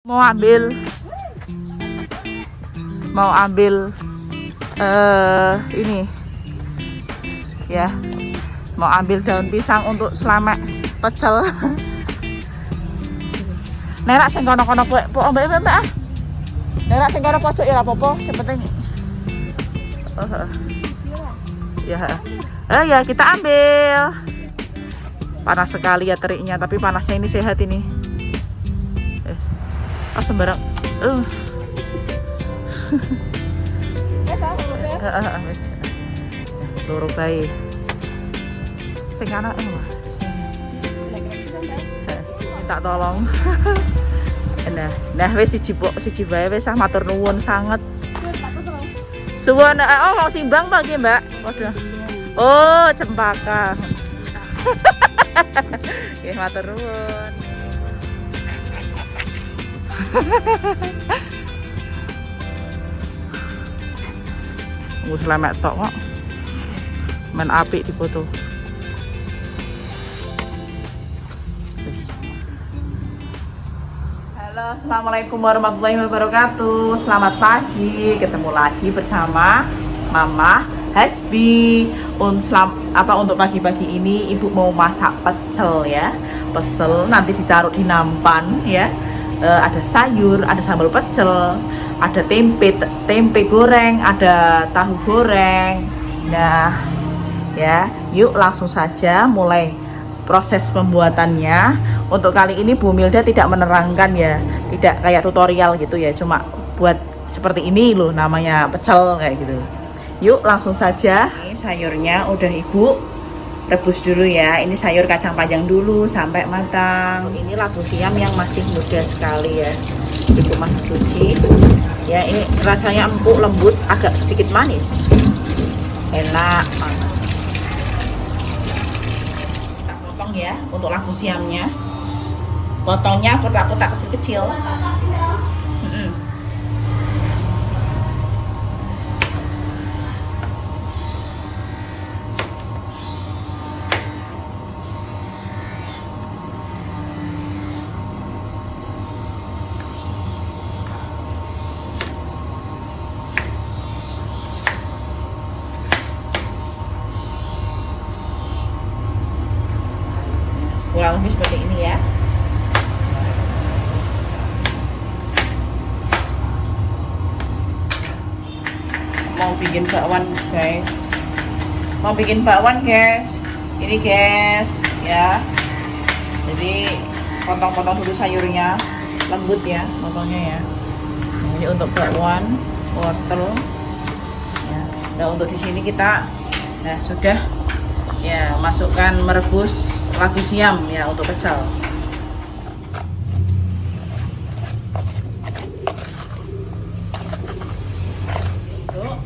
mau ambil ini ya, mau ambil daun pisang untuk selamat pecel. Nenek sing kono-kono po mbak ah. Nenek sing kono pojok ya apa-apa, sing penting ya kita ambil. Panas sekali ya teriknya, tapi panasnya ini sehat ini. Oh sembarang. Wis. Loro bae. Sing ana mah. Tak tolong. Nah wis siji bae wis matur nuwun sanget. Suwun mau simbang Pak nggih, Mbak. Waduh. Oh, cempaka. Nggih matur nuwun. Wis lemek tok kok. Men apik dipoto. Halo, assalamualaikum warahmatullahi wabarakatuh. Selamat pagi, ketemu lagi bersama Mama Hasbi. Untuk pagi-pagi ini Ibu mau masak pecel ya. Pecel nanti ditaruh di nampan ya. Ada sayur, ada sambal pecel, ada tempe goreng, ada tahu goreng. Nah, ya, yuk langsung saja mulai proses pembuatannya. Untuk kali ini Bu Milda tidak menerangkan ya, tidak kayak tutorial gitu ya, cuma buat seperti ini loh namanya pecel kayak gitu. Yuk langsung saja. Ini sayurnya udah Ibu rebus dulu ya. Ini sayur kacang panjang dulu sampai matang. Ini labu siam yang masih muda sekali ya. Ibu masih cuci. Ya ini rasanya empuk, lembut, agak sedikit manis. Enak banget. Kita potong ya untuk labu siamnya. Potongnya kotak-kotak kecil-kecil. Kurang lebih seperti ini ya. Mau bikin bakwan guys. Ini guys ya. Jadi potong-potong dulu sayurnya, lembut ya potongnya ya. Ini untuk bakwan wortel ya. Nah untuk di sini kita sudah ya masukkan merebus labu siam ya untuk pecel. Untuk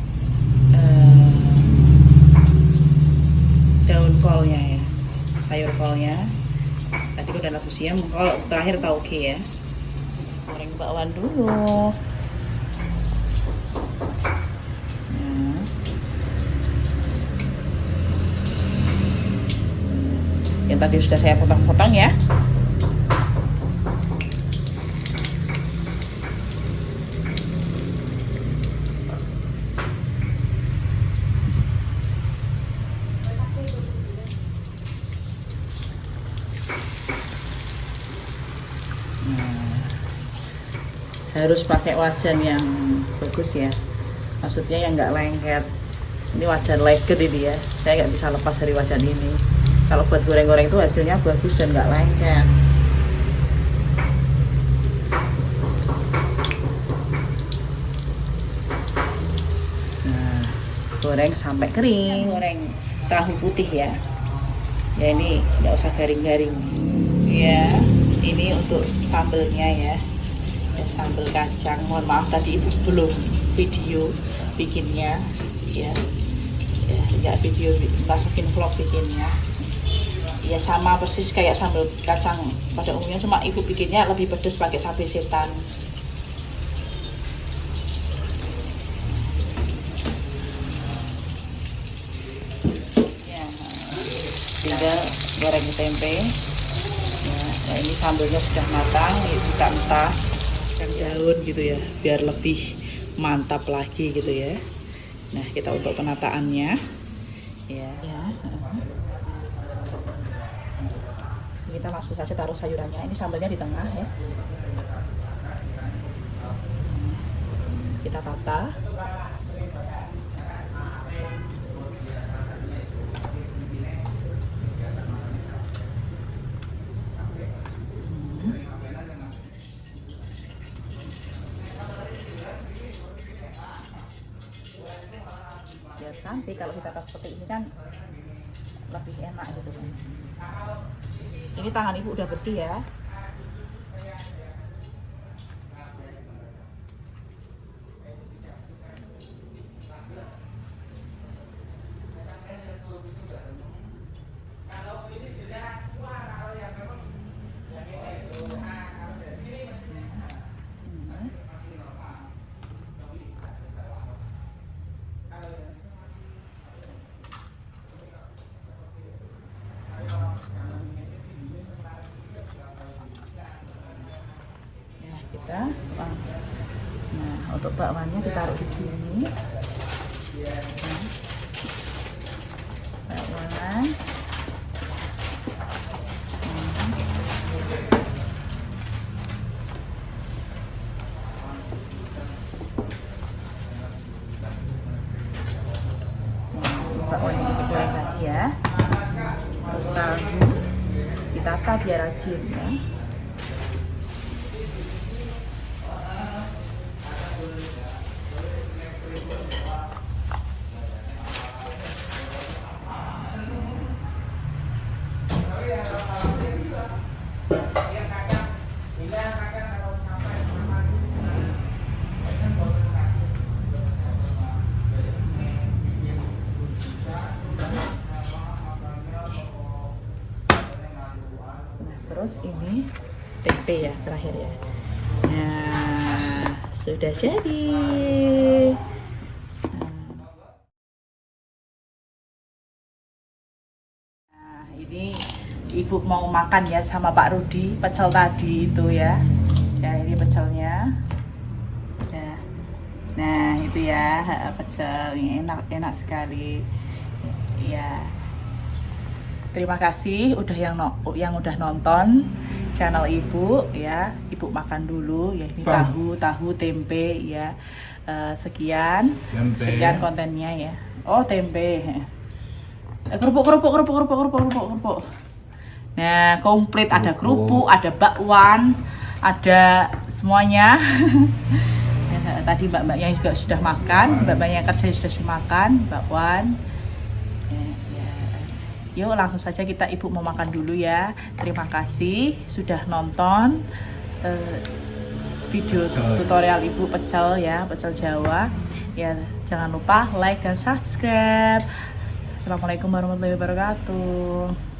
daun kolnya ya, sayur kolnya. Tadi udah labu siam, kol terakhir tauge ya. Goreng bakwan dulu. Yang tadi sudah saya potong-potong ya. Harus pakai wajan yang bagus ya. Maksudnya yang nggak lengket. Ini wajan lengket ini ya. Saya nggak bisa lepas dari wajan ini. Kalau buat goreng-goreng itu hasilnya bagus dan nggak lengket. Nah, goreng sampai kering. Goreng tahu putih ya. Ya ini nggak usah garing-garing. Ya, ini untuk sambelnya ya. Sambal kacang. Mohon maaf tadi Ibu belum video bikinnya ya. Ya video masukin vlog bikinnya. Ya sama persis kayak sambal kacang pada umumnya, cuma Ibu bikinnya lebih pedas pakai cabai setan. Ya, tinggal goreng tempe. Ya, nah ini sambalnya sudah matang, ini kita entas. Ikan daun gitu ya, biar lebih mantap lagi gitu ya. Nah, kita untuk penataannya ya. Kita langsung saja taruh sayurannya. Ini sambalnya di tengah ya. Kita tata. Biar cantik, kalau kita tas seperti ini kan lebih enak gitu kan. Ini tangan ibu udah bersih ya. Nah, untuk bakwannya ditaruh di sini. Bakwan. Bakwan ini digoreng lagi ya. Terus tahu ditata biar rajin ya. Terus ini tempe ya terakhir ya. Nah, sudah jadi. Nah, ini ibu mau makan ya sama Pak Rudi pecel tadi itu ya. Ya, ini pecelnya. Ya. Nah, itu ya pecel ini enak sekali. Ya. Terima kasih yang udah nonton channel ibu ya. Ibu makan dulu ya, ini tahu tempe ya. Sekian kontennya ya. Oh, tempe. Kerupuk. Nah, komplit, ada kerupuk, ada bakwan, ada semuanya. Tadi mbak-mbaknya juga sudah makan, mbak-mbaknya kerja sudah makan bakwan. Yuk langsung saja ibu mau makan dulu ya. Terima kasih sudah nonton video tutorial ibu pecel ya, pecel Jawa ya. Jangan lupa like dan subscribe. Assalamualaikum warahmatullahi wabarakatuh.